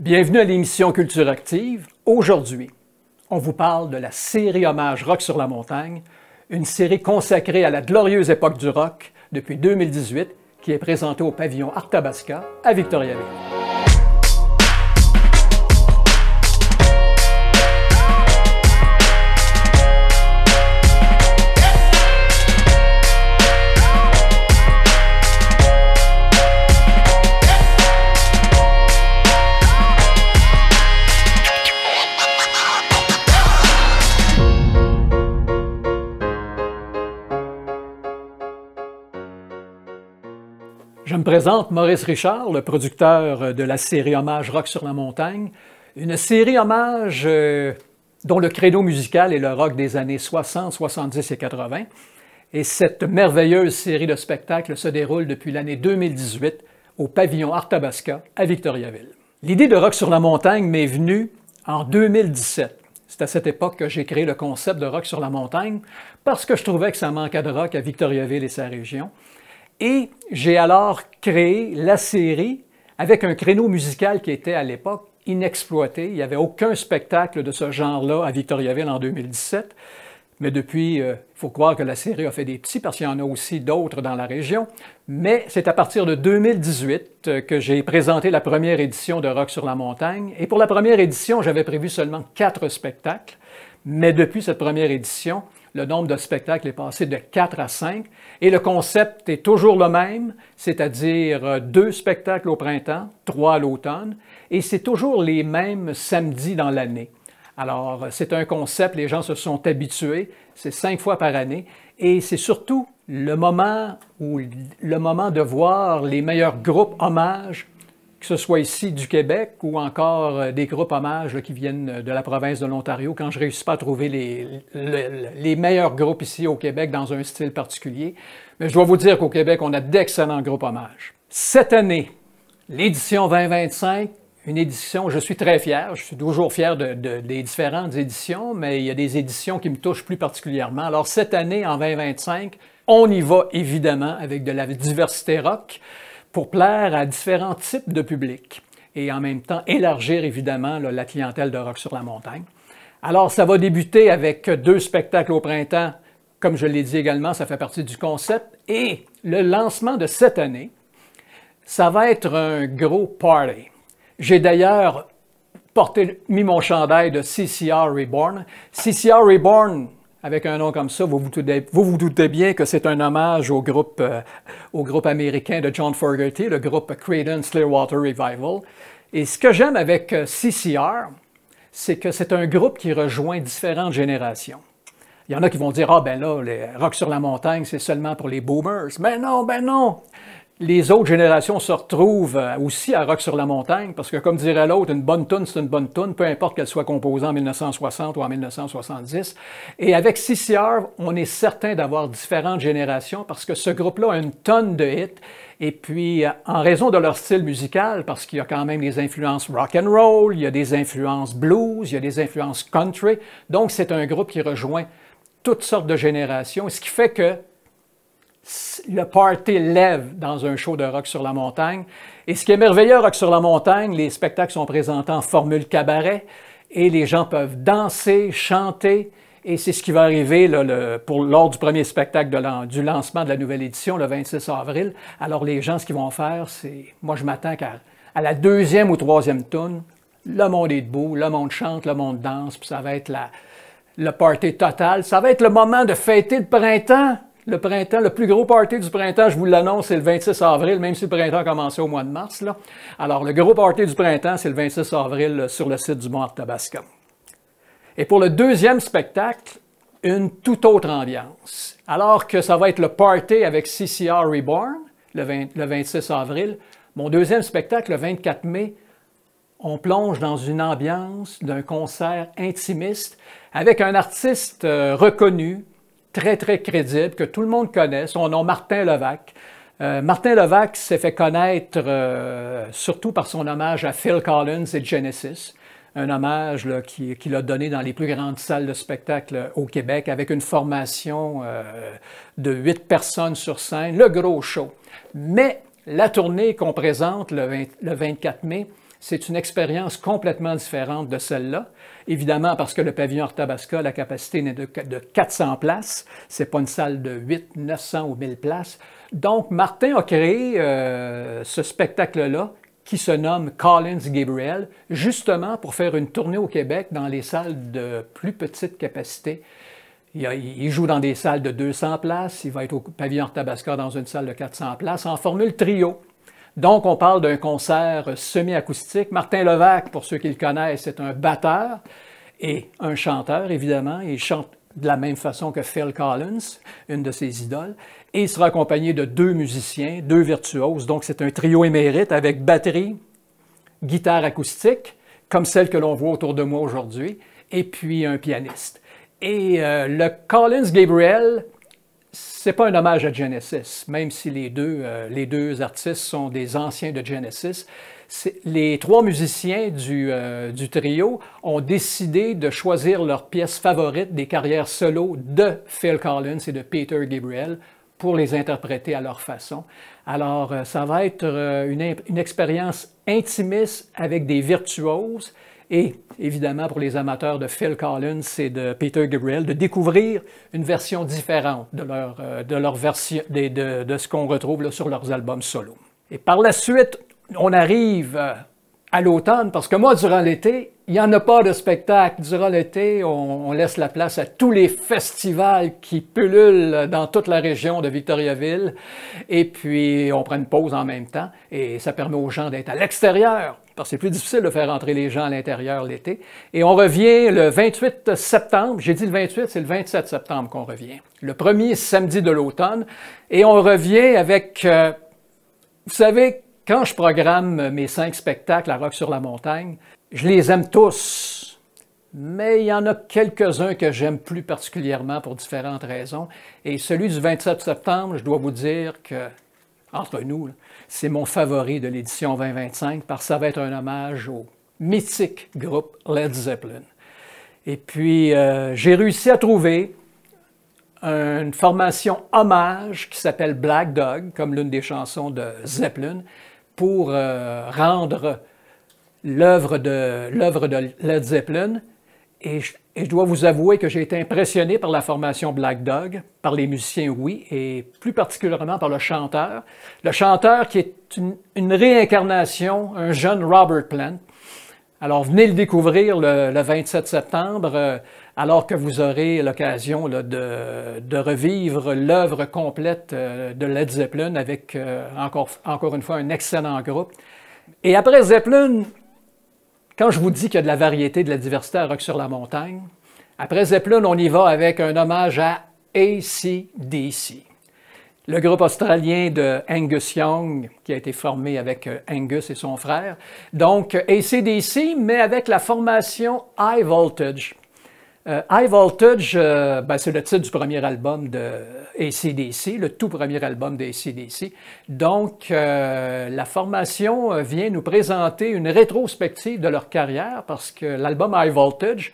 Bienvenue à l'émission Culture Active. Aujourd'hui, on vous parle de la série Hommage Rock sur la montagne, une série consacrée à la glorieuse époque du rock depuis 2018 qui est présentée au pavillon Arthabasca à Victoriaville. Je me présente Maurice Richard, le producteur de la série Hommage Rock sur la montagne, une série hommage dont le credo musical est le rock des années 60, 70 et 80. Et cette merveilleuse série de spectacles se déroule depuis l'année 2018 au pavillon Arthabasca à Victoriaville. L'idée de Rock sur la montagne m'est venue en 2017. C'est à cette époque que j'ai créé le concept de Rock sur la montagne parce que je trouvais que ça manquait de rock à Victoriaville et sa région. Et j'ai alors créé la série avec un créneau musical qui était à l'époque inexploité. Il n'y avait aucun spectacle de ce genre-là à Victoriaville en 2017. Mais depuis, il faut croire que la série a fait des petits parce qu'il y en a aussi d'autres dans la région. Mais c'est à partir de 2018 que j'ai présenté la première édition de Rock sur la montagne. Et pour la première édition, j'avais prévu seulement 4 spectacles. Mais depuis cette première édition, le nombre de spectacles est passé de 4 à 5 et le concept est toujours le même, c'est-à-dire 2 spectacles au printemps, 3 à l'automne, et c'est toujours les mêmes samedis dans l'année. Alors, c'est un concept, les gens se sont habitués, c'est 5 fois par année, et c'est surtout le moment de voir les meilleurs groupes hommages, que ce soit ici du Québec ou encore des groupes hommages qui viennent de la province de l'Ontario, quand je ne réussis pas à trouver les meilleurs groupes ici au Québec dans un style particulier. Mais je dois vous dire qu'au Québec, on a d'excellents groupes hommages. Cette année, l'édition 2025, une édition, je suis très fier, je suis toujours fier des différentes éditions, mais il y a des éditions qui me touchent plus particulièrement. Alors cette année, en 2025, on y va évidemment avec de la diversité rock, pour plaire à différents types de publics et en même temps élargir évidemment la clientèle de Rock sur la montagne. Alors, ça va débuter avec 2 spectacles au printemps. Comme je l'ai dit également, ça fait partie du concept. Et le lancement de cette année, ça va être un gros party. J'ai d'ailleurs mis mon chandail de CCR Reborn. CCR Reborn, avec un nom comme ça, vous vous doutez bien que c'est un hommage au groupe américain de John Fogerty, le groupe Creedence Clearwater Revival. Et ce que j'aime avec CCR, c'est que c'est un groupe qui rejoint différentes générations. Il y en a qui vont dire « Ah ben là, les Rock sur la montagne, c'est seulement pour les boomers. » Ben non! Les autres générations se retrouvent aussi à Rock sur la montagne parce que, comme dirait l'autre, une bonne toune, c'est une bonne toune, peu importe qu'elle soit composée en 1960 ou en 1970. Et avec CCR, on est certain d'avoir différentes générations parce que ce groupe-là a une tonne de hits. Et puis, en raison de leur style musical, parce qu'il y a quand même des influences rock and roll, il y a des influences blues, il y a des influences country. Donc, c'est un groupe qui rejoint toutes sortes de générations, ce qui fait que le party lève dans un show de Rock sur la montagne. Et ce qui est merveilleux à Rock sur la montagne, les spectacles sont présentés en formule cabaret et les gens peuvent danser, chanter. Et c'est ce qui va arriver lors du premier spectacle du lancement de la nouvelle édition, le 26 avril. Alors les gens, ce qu'ils vont faire, c'est... Moi, je m'attends qu'à la 2e ou 3e toune, le monde est debout, le monde chante, le monde danse, puis ça va être le party total. Ça va être le moment de fêter le printemps. Le printemps, le plus gros party du printemps, je vous l'annonce, c'est le 26 avril, même si le printemps a commencé au mois de mars. Là. Alors, le gros party du printemps, c'est le 26 avril sur le site du Mont Arthabasca. Et pour le 2e spectacle, une toute autre ambiance. Alors que ça va être le party avec CCR Reborn, le 26 avril, mon 2e spectacle, le 24 mai, on plonge dans une ambiance d'un concert intimiste avec un artiste reconnu, très, très crédible, que tout le monde connaît, son nom Martin Levac. Martin Levac s'est fait connaître surtout par son hommage à Phil Collins et Genesis, un hommage qu'il a donné dans les plus grandes salles de spectacle au Québec, avec une formation de 8 personnes sur scène, le gros show. Mais la tournée qu'on présente le 24 mai, C'est une expérience complètement différente de celle-là. Évidemment, parce que le pavillon Arthabasca, la capacité n'est de 400 places. Ce n'est pas une salle de 800, 900 ou 1000 places. Donc, Martin a créé ce spectacle-là qui se nomme Collins Gabriel, justement pour faire une tournée au Québec dans les salles de plus petite capacité. Il joue dans des salles de 200 places, il va être au pavillon Arthabasca dans une salle de 400 places en formule trio. Donc, on parle d'un concert semi-acoustique. Martin Levac, pour ceux qui le connaissent, c'est un batteur et un chanteur, évidemment. Il chante de la même façon que Phil Collins, une de ses idoles. Et il sera accompagné de 2 musiciens, 2 virtuoses. Donc, c'est un trio émérite avec batterie, guitare acoustique, comme celle que l'on voit autour de moi aujourd'hui, et puis un pianiste. Et le Collins Gabriel, c'est pas un hommage à Genesis, même si les deux artistes sont des anciens de Genesis. Les 3 musiciens du trio ont décidé de choisir leurs pièces favorites des carrières solo de Phil Collins et de Peter Gabriel pour les interpréter à leur façon. Alors, ça va être une expérience intimiste avec des virtuoses et, évidemment, pour les amateurs de Phil Collins et de Peter Gabriel, de découvrir une version différente de leur version, de ce qu'on retrouve là, sur leurs albums solo. Et par la suite, on arrive à l'automne, parce que moi, durant l'été, il n'y en a pas de spectacle. Durant l'été, on laisse la place à tous les festivals qui pullulent dans toute la région de Victoriaville. Et puis, on prend une pause en même temps. Et ça permet aux gens d'être à l'extérieur, parce que c'est plus difficile de faire entrer les gens à l'intérieur l'été. Et on revient le 28 septembre. J'ai dit le 28, c'est le 27 septembre qu'on revient. Le premier samedi de l'automne. Et on revient avec, vous savez, quand je programme mes 5 spectacles à Rock-sur-la-Montagne, je les aime tous, mais il y en a quelques-uns que j'aime plus particulièrement pour différentes raisons. Et celui du 27 septembre, je dois vous dire que, entre nous, c'est mon favori de l'édition 2025 parce que ça va être un hommage au mythique groupe Led Zeppelin. Et puis, j'ai réussi à trouver une formation hommage qui s'appelle Black Dog, comme l'une des chansons de Zeppelin, pour rendre l'œuvre de Led Zeppelin. Et je dois vous avouer que j'ai été impressionné par la formation Black Dog, par les musiciens, oui, et plus particulièrement par le chanteur. Le chanteur qui est une réincarnation, un jeune Robert Plant. Alors, venez le découvrir le 27 septembre, alors que vous aurez l'occasion de revivre l'œuvre complète de Led Zeppelin avec, encore une fois, un excellent groupe. Et après Zeppelin, quand je vous dis qu'il y a de la variété, de la diversité à Rock-sur-la-Montagne, après Zeppelin, on y va avec un hommage à AC/DC. Le groupe australien de Angus Young, qui a été formé avec Angus et son frère. Donc, AC/DC, mais avec la formation High Voltage. High Voltage, c'est le titre du premier album de AC/DC, le tout premier album de AC/DC. Donc, la formation vient nous présenter une rétrospective de leur carrière parce que l'album High Voltage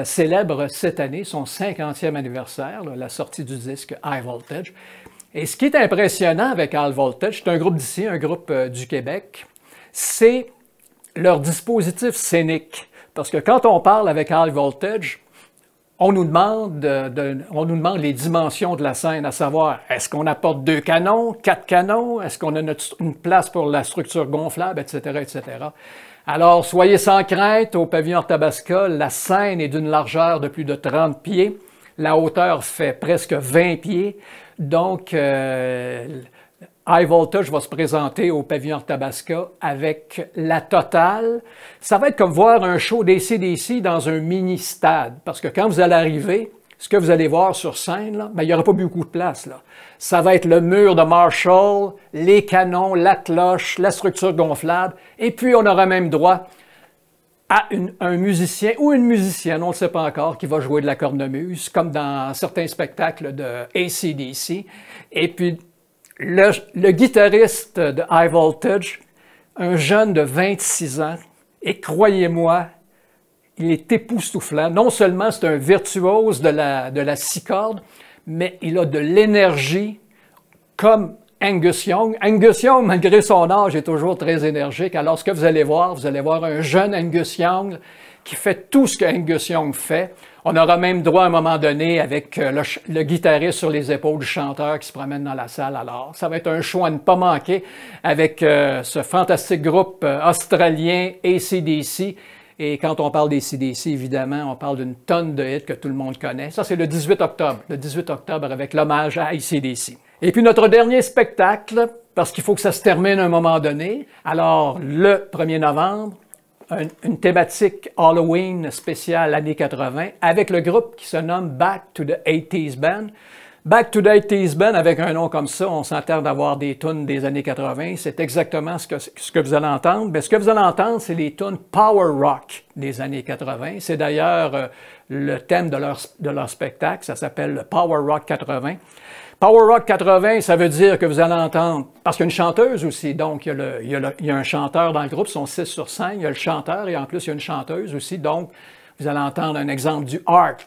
célèbre cette année son 50e anniversaire, la sortie du disque High Voltage. Et ce qui est impressionnant avec High Voltage, c'est un groupe d'ici, un groupe du Québec, c'est leur dispositif scénique. Parce que quand on parle avec High Voltage, on nous demande les dimensions de la scène, à savoir, est-ce qu'on apporte 2 canons, 4 canons, est-ce qu'on a une place pour la structure gonflable, etc., etc. Alors, soyez sans crainte, au pavillon Arthabasca, la scène est d'une largeur de plus de 30 pieds, la hauteur fait presque 20 pieds, donc High Voltage va se présenter au pavillon Arthabasca avec la totale. Ça va être comme voir un show d'AC/DC dans un mini-stade, parce que quand vous allez arriver, ce que vous allez voir sur scène, là, il n'y aura pas beaucoup de place. Là. Ça va être le mur de Marshall, les canons, la cloche, la structure gonflable, et puis on aura même droit à un musicien ou une musicienne, on ne le sait pas encore, qui va jouer de la cornemuse, comme dans certains spectacles de AC/DC. Et puis, le guitariste de High Voltage, un jeune de 26 ans, et croyez-moi, il est époustouflant. Non seulement c'est un virtuose de la 6 cordes, mais il a de l'énergie comme Angus Young. Angus Young, malgré son âge, est toujours très énergique. Alors, ce que vous allez voir un jeune Angus Young qui fait tout ce que Angus Young fait. On aura même droit à un moment donné avec le guitariste sur les épaules du chanteur qui se promène dans la salle. Alors, ça va être un show à ne pas manquer avec ce fantastique groupe australien AC/DC. Et quand on parle d'AC/DC, évidemment, on parle d'une tonne de hits que tout le monde connaît. Ça, c'est le 18 octobre. Le 18 octobre avec l'hommage à AC/DC. Et puis notre dernier spectacle, parce qu'il faut que ça se termine à un moment donné. Alors, le 1er novembre, une thématique Halloween spéciale années 80 avec le groupe qui se nomme Back to the 80s Band. Back to the 80s Band, avec un nom comme ça, on s'entend d'avoir des tunes des années 80. C'est exactement ce que vous allez entendre. Mais ce que vous allez entendre, c'est les tunes Power Rock des années 80. C'est d'ailleurs le thème de leur spectacle. Ça s'appelle le Power Rock 80. Power Rock 80, ça veut dire que vous allez entendre, parce qu'il y a une chanteuse aussi, donc il y a un chanteur dans le groupe, ils sont 6 sur 5, il y a le chanteur et en plus il y a une chanteuse aussi, donc vous allez entendre un exemple du Art,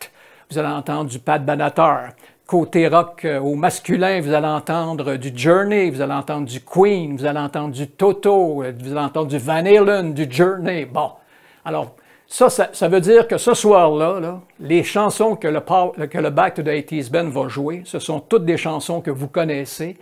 vous allez entendre du Pat Benatar. Côté rock au masculin, vous allez entendre du Journey, vous allez entendre du Queen, vous allez entendre du Toto, vous allez entendre du Van Halen, du Journey. Bon, alors ça veut dire que ce soir-là, les chansons que le Back to the 80s Band va jouer, ce sont toutes des chansons que vous connaissez,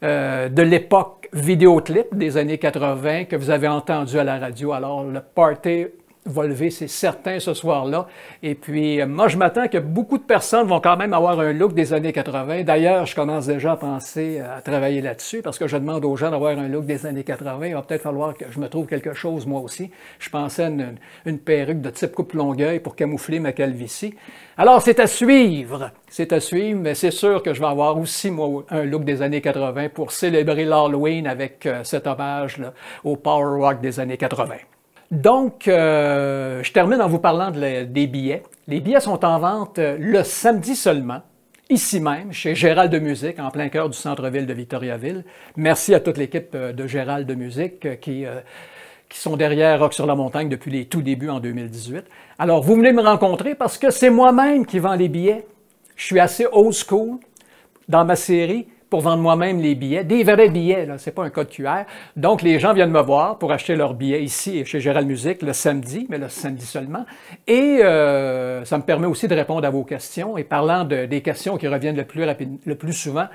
de l'époque vidéoclip des années 80 que vous avez entendu à la radio. Alors, le party va lever, c'est certain, ce soir-là. Et puis, moi, je m'attends que beaucoup de personnes vont quand même avoir un look des années 80. D'ailleurs, je commence déjà à penser à travailler là-dessus parce que je demande aux gens d'avoir un look des années 80. Il va peut-être falloir que je me trouve quelque chose, moi aussi. Je pensais à une perruque de type coupe Longueuil pour camoufler ma calvitie. Alors, c'est à suivre, mais c'est sûr que je vais avoir aussi, moi, un look des années 80 pour célébrer l'Halloween avec cet hommage là, au Power Rock des années 80. Donc, je termine en vous parlant des billets. Les billets sont en vente le samedi seulement, ici même, chez Gérald de Musique, en plein cœur du centre-ville de Victoriaville. Merci à toute l'équipe de Gérald de Musique qui sont derrière Rock sur la montagne depuis les tout débuts en 2018. Alors, vous venez me rencontrer parce que c'est moi-même qui vends les billets. Je suis assez old school dans ma série pour vendre moi-même les billets, des vrais billets, ce n'est pas un code QR. Donc, les gens viennent me voir pour acheter leurs billets ici chez Gérald Musique le samedi, mais le samedi seulement. Et ça me permet aussi de répondre à vos questions. Et parlant des questions qui reviennent le plus souvent,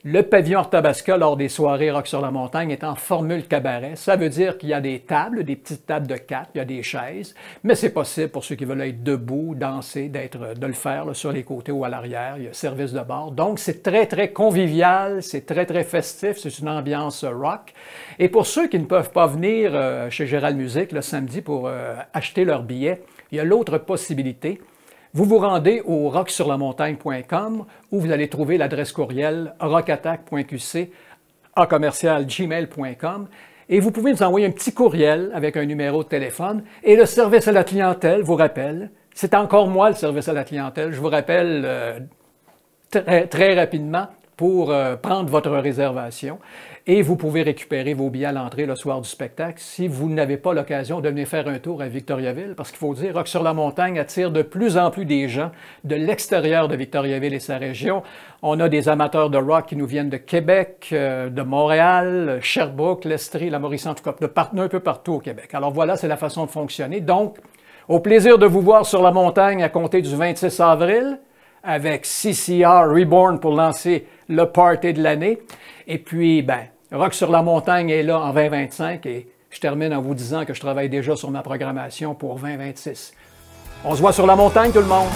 le pavillon Arthabasca, lors des soirées Rock sur la montagne, est en formule cabaret. Ça veut dire qu'il y a des tables, des petites tables de 4, il y a des chaises, mais c'est possible pour ceux qui veulent être debout, danser, de le faire là, sur les côtés ou à l'arrière. Il y a service de bar. Donc, c'est très, très convivial, c'est très, très festif, c'est une ambiance rock. Et pour ceux qui ne peuvent pas venir chez Gérald Musique le samedi pour acheter leurs billets, il y a l'autre possibilité. Vous vous rendez au rocksurlamontagne.com où vous allez trouver l'adresse courriel rockattack.qc@gmail.com et vous pouvez nous envoyer un petit courriel avec un numéro de téléphone et le service à la clientèle vous rappelle, c'est encore moi le service à la clientèle, je vous rappelle très, très rapidement pour prendre votre réservation et vous pouvez récupérer vos billets à l'entrée le soir du spectacle si vous n'avez pas l'occasion de venir faire un tour à Victoriaville, parce qu'il faut dire, Rock sur la montagne attire de plus en plus des gens de l'extérieur de Victoriaville et sa région. On a des amateurs de rock qui nous viennent de Québec, de Montréal, Sherbrooke, l'Estrie, la Mauricie, en tout cas, un peu partout au Québec. Alors voilà, c'est la façon de fonctionner. Donc, au plaisir de vous voir sur la montagne à compter du 26 avril, avec CCR Reborn pour lancer le party de l'année. Et puis, Rock sur la montagne est là en 2025 et je termine en vous disant que je travaille déjà sur ma programmation pour 2026. On se voit sur la montagne, tout le monde!